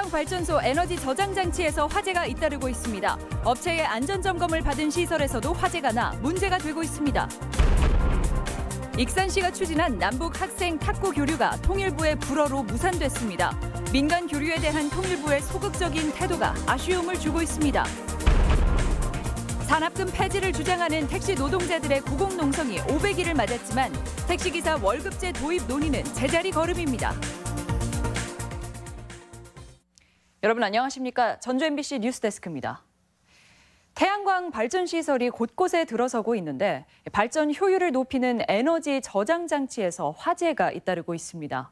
태양광 발전소 에너지 저장 장치에서 화재가 잇따르고 있습니다. 업체의 안전 점검을 받은 시설에서도 화재가 나 문제가 되고 있습니다. 익산시가 추진한 남북 학생 탁구 교류가 통일부의 불허로 무산됐습니다. 민간 교류에 대한 통일부의 소극적인 태도가 아쉬움을 주고 있습니다. 산업금 폐지를 주장하는 택시 노동자들의 고공농성이 500일을 맞았지만 택시기사 월급제 도입 논의는 제자리 걸음입니다. 여러분 안녕하십니까? 전주 MBC 뉴스데스크입니다. 태양광 발전 시설이 곳곳에 들어서고 있는데 발전 효율을 높이는 에너지 저장 장치에서 화재가 잇따르고 있습니다.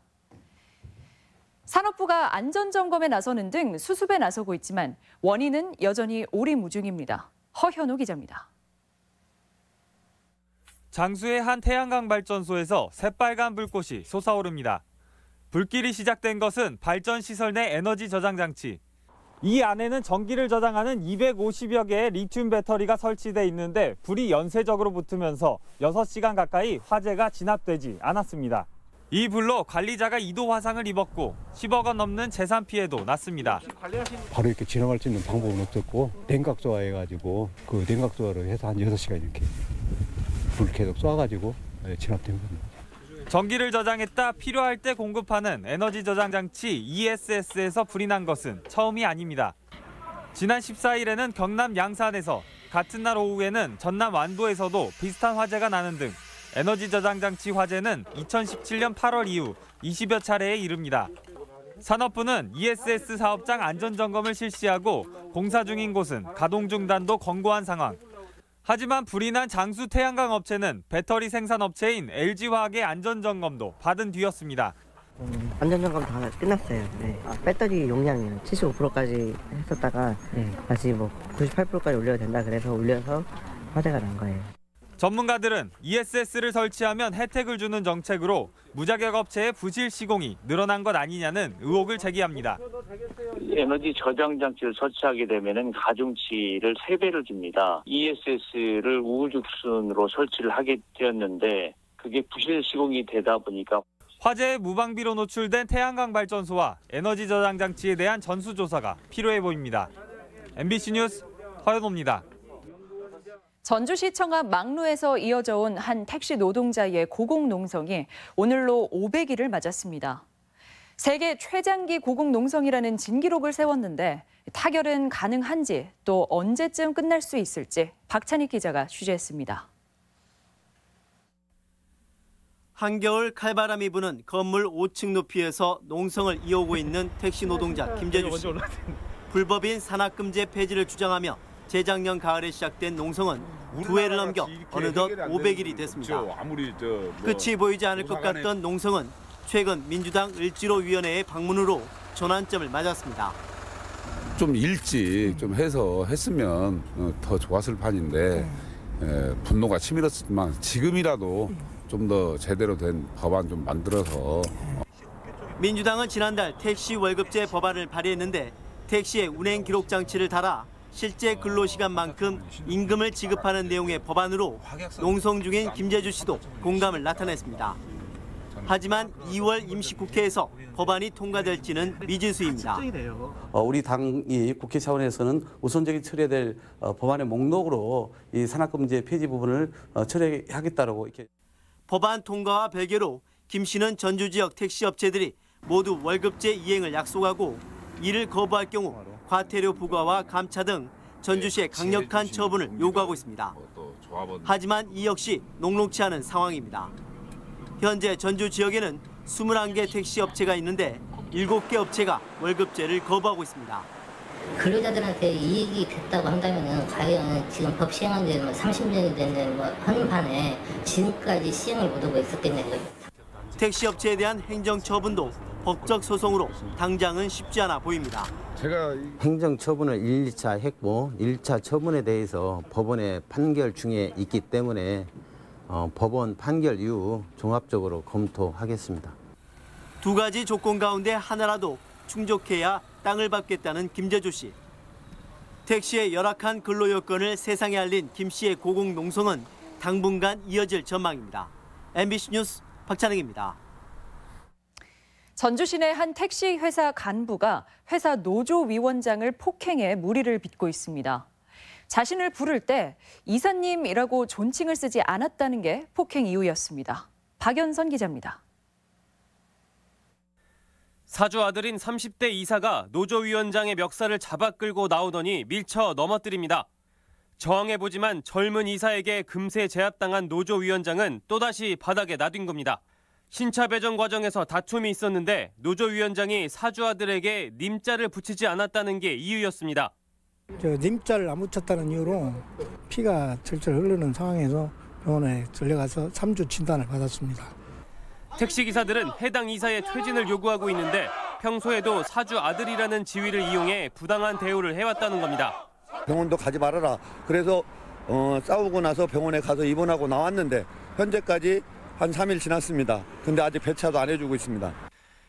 산업부가 안전점검에 나서는 등 수습에 나서고 있지만 원인은 여전히 오리무중입니다. 허현우 기자입니다. 장수의 한 태양광 발전소에서 새빨간 불꽃이 솟아오릅니다. 불길이 시작된 것은 발전 시설 내 에너지 저장 장치. 이 안에는 전기를 저장하는 250여 개의 리튬 배터리가 설치돼 있는데 불이 연쇄적으로 붙으면서 6시간 가까이 화재가 진압되지 않았습니다. 이 불로 관리자가 2도 화상을 입었고 10억 원 넘는 재산 피해도 났습니다. 바로 이렇게 진압할 수 있는 방법은 없었고 냉각조화 해가지고 그 냉각조화를 해서 한 6시간 이렇게 불 계속 쏴가지고 진압된 겁니다. 전기를 저장했다 필요할 때 공급하는 에너지 저장 장치 ESS에서 불이 난 것은 처음이 아닙니다. 지난 14일에는 경남 양산에서, 같은 날 오후에는 전남 완도에서도 비슷한 화재가 나는 등 에너지 저장 장치 화재는 2017년 8월 이후 20여 차례에 이릅니다. 산업부는 ESS 사업장 안전점검을 실시하고 공사 중인 곳은 가동 중단도 권고한 상황. 하지만 불이 난 장수 태양광 업체는 배터리 생산 업체인 LG화학의 안전점검도 받은 뒤였습니다. 안전점검 다 끝났어요. 네. 배터리 용량이 75%까지 했었다가 다시 98%까지 올려야 된다 그래서 올려서 화재가 난 거예요. 전문가들은 ESS를 설치하면 혜택을 주는 정책으로 무자격 업체의 부실 시공이 늘어난 것 아니냐는 의혹을 제기합니다. 에너지 저장 장치를 설치하게 되면은 가중치를 3배를 줍니다. ESS를 우후죽순으로 설치를 하게 되었는데 그게 부실 시공이 되다 보니까 화재의 무방비로 노출된 태양광 발전소와 에너지 저장 장치에 대한 전수조사가 필요해 보입니다. MBC 뉴스 허연호입니다. 전주시청 앞 막루에서 이어져 온 한 택시 노동자의 고공농성이 오늘로 500일을 맞았습니다. 세계 최장기 고공농성이라는 진기록을 세웠는데 타결은 가능한지 또 언제쯤 끝날 수 있을지 박찬익 기자가 취재했습니다. 한겨울 칼바람이 부는 건물 5층 높이에서 농성을 이어오고 있는 택시 노동자 김재주 씨. 불법인 산악금제 폐지를 주장하며 재작년 가을에 시작된 농성은 2해를 넘겨 어느덧 500일이 됐습니다. 끝이 보이지 않을 것 같던 농성은 최근 민주당 을지로위원회의 방문으로 전환점을 맞았습니다. 좀 일찍 좀 해서 했으면 더 좋았을 판인데 분노가 치밀었지만 지금이라도 좀 더 제대로 된 법안 좀 만들어서. 민주당은 지난달 택시 월급제 법안을 발의했는데 택시의 운행 기록 장치를 달아 실제 근로시간만큼 임금을 지급하는 내용의 법안으로 농성 중인 김재주 씨도 공감을 나타냈습니다. 하지만 2월 임시국회에서 법안이 통과될지는 미지수입니다. 우리 당이 국회 차원에서는 우선적인 처리해야 될 법안의 목록으로 이 산악금제 폐지 부분을 처리하겠다라고 이렇게. 법안 통과와 별개로 김 씨는 전주 지역 택시 업체들이 모두 월급제 이행을 약속하고 이를 거부할 경우 과태료 부과와 감차 등 전주시의 강력한 처분을 요구하고 있습니다. 하지만 이 역시 녹록치 않은 상황입니다. 현재 전주 지역에는 21개 택시 업체가 있는데 7개 업체가 월급제를 거부하고 있습니다. 근로자들한테 이익이 됐다고 한다면 과연 지금 법 시행한 지 30년이 됐는 한판에 지금까지 시행을 못하고 있었겠냐고요. 택시 업체에 대한 행정 처분도 법적 소송으로 당장은 쉽지 않아 보입니다. 행정 처분을 1, 2차 했고 1차 처분에 대해서 법원의 판결 중에 있기 때문에 법원 판결 이후 종합적으로 검토하겠습니다. 두 가지 조건 가운데 하나라도 충족해야 땅을 받겠다는 김재주 씨. 택시의 열악한 근로 여건을 세상에 알린 김 씨의 고공농성은 당분간 이어질 전망입니다. MBC 뉴스 박찬익입니다. 전주시 내 한 택시 회사 간부가 회사 노조위원장을 폭행해 물의를 빚고 있습니다. 자신을 부를 때 이사님이라고 존칭을 쓰지 않았다는 게 폭행 이유였습니다. 박연선 기자입니다. 사주 아들인 30대 이사가 노조위원장의 멱살을 잡아 끌고 나오더니 밀쳐 넘어뜨립니다. 저항해보지만 젊은 이사에게 금세 제압당한 노조위원장은 또다시 바닥에 나뒹 겁니다. 신차 배정 과정에서 다툼이 있었는데 노조위원장이 사주 아들에게 님자를 붙이지 않았다는 게 이유였습니다. 님자를 안 붙였다는 이유로 피가 철철 흐르는 상황에서 병원에 들려가서 3주 진단을 받았습니다. 택시기사들은 해당 이사의 퇴진을 요구하고 있는데 평소에도 사주 아들이라는 지위를 이용해 부당한 대우를 해왔다는 겁니다. 병원도 가지 말아라. 그래서 싸우고 나서 병원에 가서 입원하고 나왔는데 현재까지 한 3일 지났습니다. 근데 아직 배차도 안 해주고 있습니다.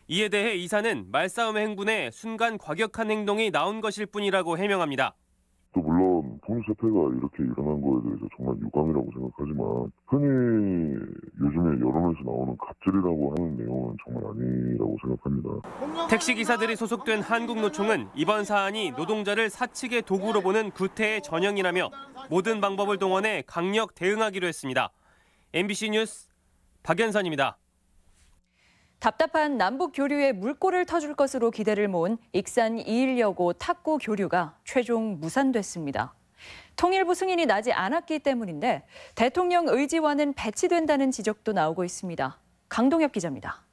이에 대해 이사는 말싸움 행군에 순간 과격한 행동이 나온 것일 뿐이라고 해명합니다. 또 물론 통일사태가 이렇게 일어난 거에 대해서 정말 유감이라고 생각하지만 흔히 요즘에 여론에서 나오는 갑질이라고 하는 내용은 정말 아니라고 생각합니다. 택시기사들이 소속된 한국노총은 이번 사안이 노동자를 사측의 도구로 보는 구태의 전형이라며 모든 방법을 동원해 강력 대응하기로 했습니다. MBC 뉴스 박연선입니다. 답답한 남북 교류에 물꼬를 터줄 것으로 기대를 모은 익산 2일여고 탁구 교류가 최종 무산됐습니다. 통일부 승인이 나지 않았기 때문인데 대통령 의지와는 배치된다는 지적도 나오고 있습니다. 강동엽 기자입니다.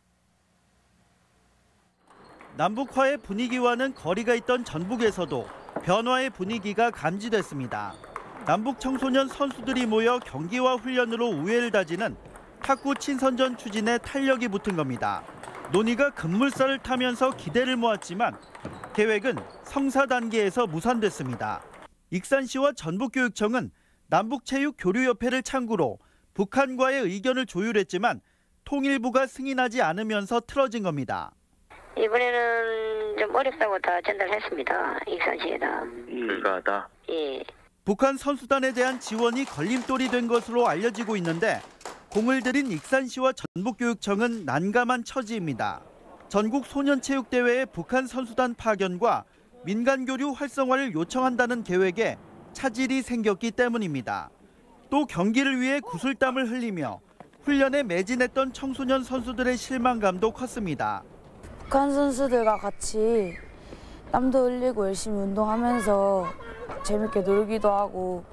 남북화의 분위기와는 거리가 있던 전북에서도 변화의 분위기가 감지됐습니다. 남북 청소년 선수들이 모여 경기와 훈련으로 우애를 다지는 탁구 친선전 추진에 탄력이 붙은 겁니다. 논의가 급물살을 타면서 기대를 모았지만 계획은 성사 단계에서 무산됐습니다. 익산시와 전북교육청은 남북체육교류협회를 창구로 북한과의 의견을 조율했지만 통일부가 승인하지 않으면서 틀어진 겁니다. 이번에는 좀 어렵다고 다 전달했습니다. 익산시에다. 불가하다. 예. 북한 선수단에 대한 지원이 걸림돌이 된 것으로 알려지고 있는데 공을 들인 익산시와 전북교육청은 난감한 처지입니다. 전국 소년체육대회의 북한 선수단 파견과 민간교류 활성화를 요청한다는 계획에 차질이 생겼기 때문입니다. 또 경기를 위해 구슬땀을 흘리며 훈련에 매진했던 청소년 선수들의 실망감도 컸습니다. 북한 선수들과 같이 땀도 흘리고 열심히 운동하면서 재밌게 놀기도 하고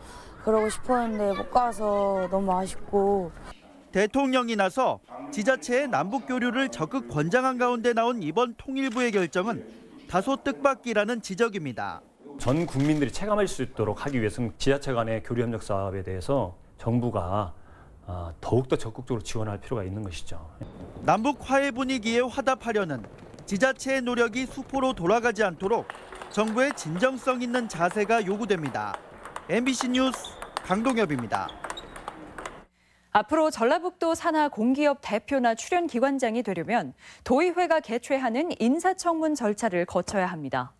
그러고 싶었는데 못 가서 너무 아쉽고. 대통령이 나서 지자체의 남북교류를 적극 권장한 가운데 나온 이번 통일부의 결정은 다소 뜻밖이라는 지적입니다. 전 국민들이 체감할 수 있도록 하기 위해서는 지자체 간의 교류협력 사업에 대해서 정부가 더욱더 적극적으로 지원할 필요가 있는 것이죠. 남북 화해 분위기에 화답하려는 지자체의 노력이 수포로 돌아가지 않도록 정부의 진정성 있는 자세가 요구됩니다. MBC 뉴스 강동엽입니다. 앞으로 전라북도 산하 공기업 대표나 출연기관장이 되려면 도의회가 개최하는 인사청문 절차를 거쳐야 합니다.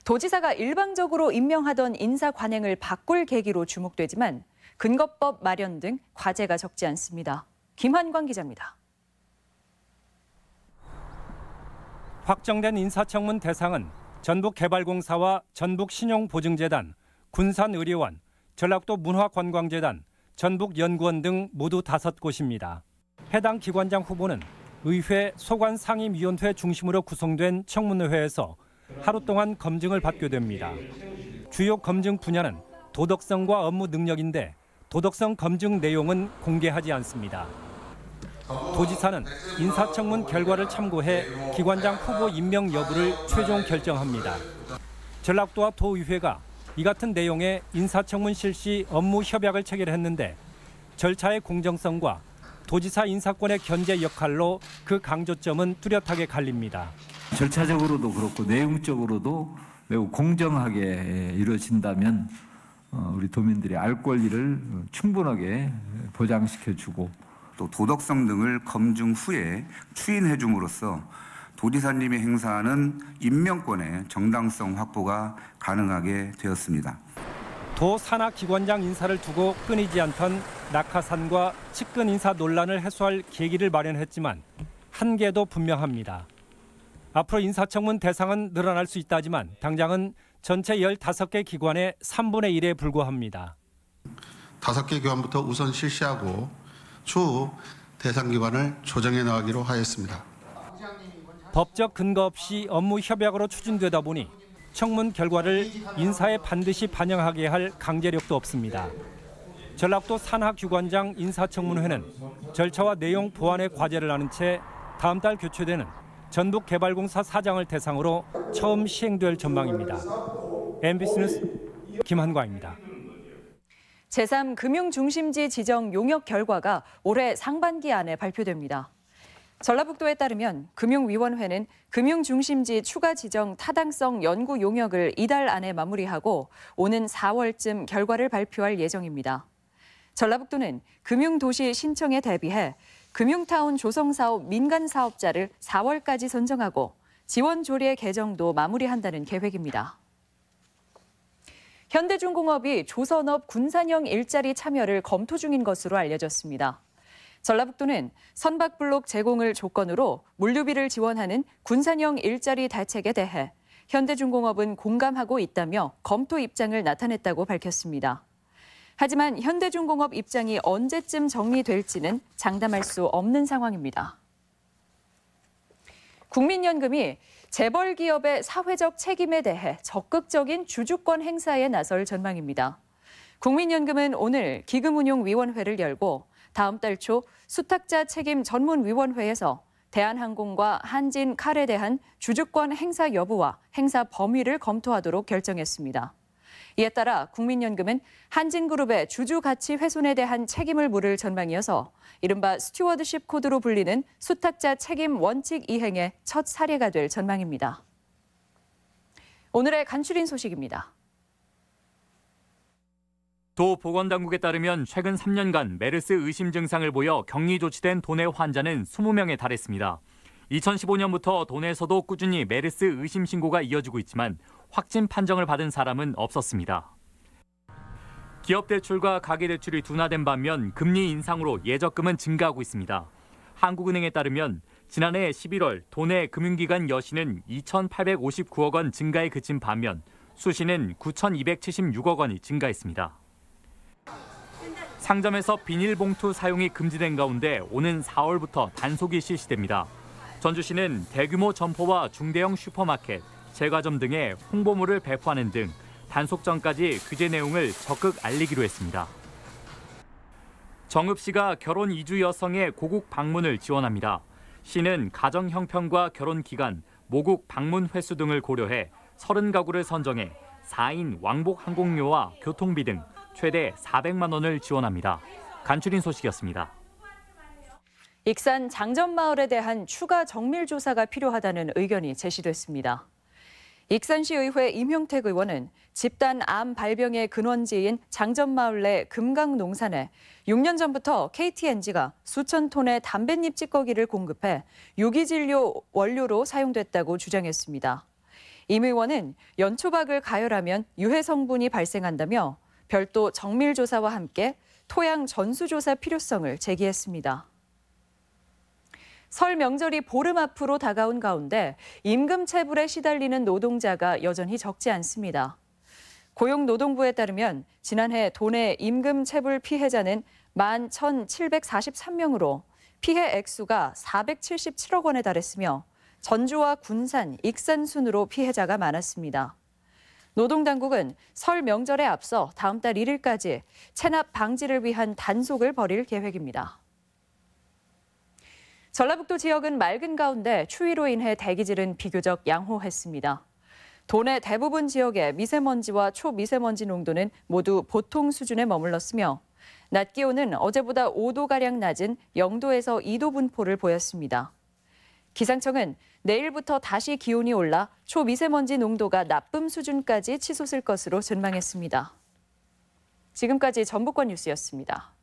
도지사가 일방적으로 임명하던 인사 관행을 바꿀 계기로 주목되지만 근거법 마련 등 과제가 적지 않습니다. 김한광 기자입니다. 확정된 인사청문 대상은 전북개발공사와 전북신용보증재단, 군산의료원, 전라북도 문화관광재단, 전북연구원 등 모두 5곳입니다. 해당 기관장 후보는 의회 소관상임위원회 중심으로 구성된 청문회에서 하루 동안 검증을 받게 됩니다. 주요 검증 분야는 도덕성과 업무 능력인데 도덕성 검증 내용은 공개하지 않습니다. 도지사는 인사청문 결과를 참고해 기관장 후보 임명 여부를 최종 결정합니다. 전라북도와 도의회가 이 같은 내용의 인사청문 실시 업무 협약을 체결했는데 절차의 공정성과 도지사 인사권의 견제 역할로 그 강조점은 뚜렷하게 갈립니다. 절차적으로도 그렇고 내용적으로도 매우 공정하게 이루어진다면 우리 도민들이 알 권리를 충분하게 보장시켜주고 또 도덕성 등을 검증 후에 추인해 줌으로써 도지사님이 행사하는 임명권의 정당성 확보가 가능하게 되었습니다. 도 산하 기관장 인사를 두고 끊이지 않던 낙하산과 측근 인사 논란을 해소할 계기를 마련했지만 한계도 분명합니다. 앞으로 인사청문 대상은 늘어날 수 있다지만 당장은 전체 15개 기관의 3분의 1에 불과합니다. 5개 기관부터 우선 실시하고 추후 대상 기관을 조정해 나가기로 하였습니다. 법적 근거 없이 업무 협약으로 추진되다 보니 청문 결과를 인사에 반드시 반영하게 할 강제력도 없습니다. 전라북도 산하규관장 인사청문회는 절차와 내용 보완의 과제를 하는 채 다음 달 교체되는 전북개발공사 사장을 대상으로 처음 시행될 전망입니다. MBC 뉴스 김한과입니다. 제3금융중심지 지정 용역 결과가 올해 상반기 안에 발표됩니다. 전라북도에 따르면 금융위원회는 금융중심지 추가 지정 타당성 연구 용역을 이달 안에 마무리하고 오는 4월쯤 결과를 발표할 예정입니다. 전라북도는 금융도시 신청에 대비해 금융타운 조성사업 민간사업자를 4월까지 선정하고 지원조례 개정도 마무리한다는 계획입니다. 현대중공업이 조선업 군산형 일자리 참여를 검토 중인 것으로 알려졌습니다. 전라북도는 선박블록 제공을 조건으로 물류비를 지원하는 군산형 일자리 대책에 대해 현대중공업은 공감하고 있다며 검토 입장을 나타냈다고 밝혔습니다. 하지만 현대중공업 입장이 언제쯤 정리될지는 장담할 수 없는 상황입니다. 국민연금이 재벌 기업의 사회적 책임에 대해 적극적인 주주권 행사에 나설 전망입니다. 국민연금은 오늘 기금운용위원회를 열고 다음 달 초 수탁자 책임 전문위원회에서 대한항공과 한진칼에 대한 주주권 행사 여부와 행사 범위를 검토하도록 결정했습니다. 이에 따라 국민연금은 한진그룹의 주주 가치 훼손에 대한 책임을 물을 전망이어서 이른바 스튜어드십 코드로 불리는 수탁자 책임 원칙 이행의 첫 사례가 될 전망입니다. 오늘의 간추린 소식입니다. 도 보건당국에 따르면 최근 3년간 메르스 의심 증상을 보여 격리 조치된 도내 환자는 20명에 달했습니다. 2015년부터 도내에서도 꾸준히 메르스 의심 신고가 이어지고 있지만 확진 판정을 받은 사람은 없었습니다. 기업 대출과 가계 대출이 둔화된 반면 금리 인상으로 예적금은 증가하고 있습니다. 한국은행에 따르면 지난해 11월 도내 금융기관 여신은 2,859억 원 증가에 그친 반면 수신은 9,276억 원이 증가했습니다. 상점에서 비닐봉투 사용이 금지된 가운데 오는 4월부터 단속이 실시됩니다. 전주시는 대규모 점포와 중대형 슈퍼마켓, 제과점 등에 홍보물을 배포하는 등 단속 전까지 규제 내용을 적극 알리기로 했습니다. 정읍 시가 결혼 이주 여성의 고국 방문을 지원합니다. 시는 가정 형편과 결혼 기간, 모국 방문 횟수 등을 고려해 30가구를 선정해 4인 왕복 항공료와 교통비 등 최대 400만 원을 지원합니다. 간추린 소식이었습니다. 익산 장전마을에 대한 추가 정밀 조사가 필요하다는 의견이 제시됐습니다. 익산시의회 임형택 의원은 집단 암 발병의 근원지인 장전마을 내 금강농산에 6년 전부터 KTNG가 수천 톤의 담뱃잎 찌꺼기를 공급해 유기진료 원료로 사용됐다고 주장했습니다. 임 의원은 연초박을 가열하면 유해 성분이 발생한다며 별도 정밀 조사와 함께 토양 전수조사 필요성을 제기했습니다. 설 명절이 보름 앞으로 다가온 가운데 임금체불에 시달리는 노동자가 여전히 적지 않습니다. 고용노동부에 따르면 지난해 도내 임금체불 피해자는 11,743명으로 피해 액수가 477억 원에 달했으며 전주와 군산, 익산 순으로 피해자가 많았습니다. 노동당국은 설 명절에 앞서 다음 달 1일까지 체납 방지를 위한 단속을 벌일 계획입니다. 전라북도 지역은 맑은 가운데 추위로 인해 대기질은 비교적 양호했습니다. 도내 대부분 지역의 미세먼지와 초미세먼지 농도는 모두 보통 수준에 머물렀으며 낮 기온은 어제보다 5도가량 낮은 0도에서 2도 분포를 보였습니다. 기상청은 내일부터 다시 기온이 올라 초미세먼지 농도가 나쁨 수준까지 치솟을 것으로 전망했습니다. 지금까지 전북권 뉴스였습니다.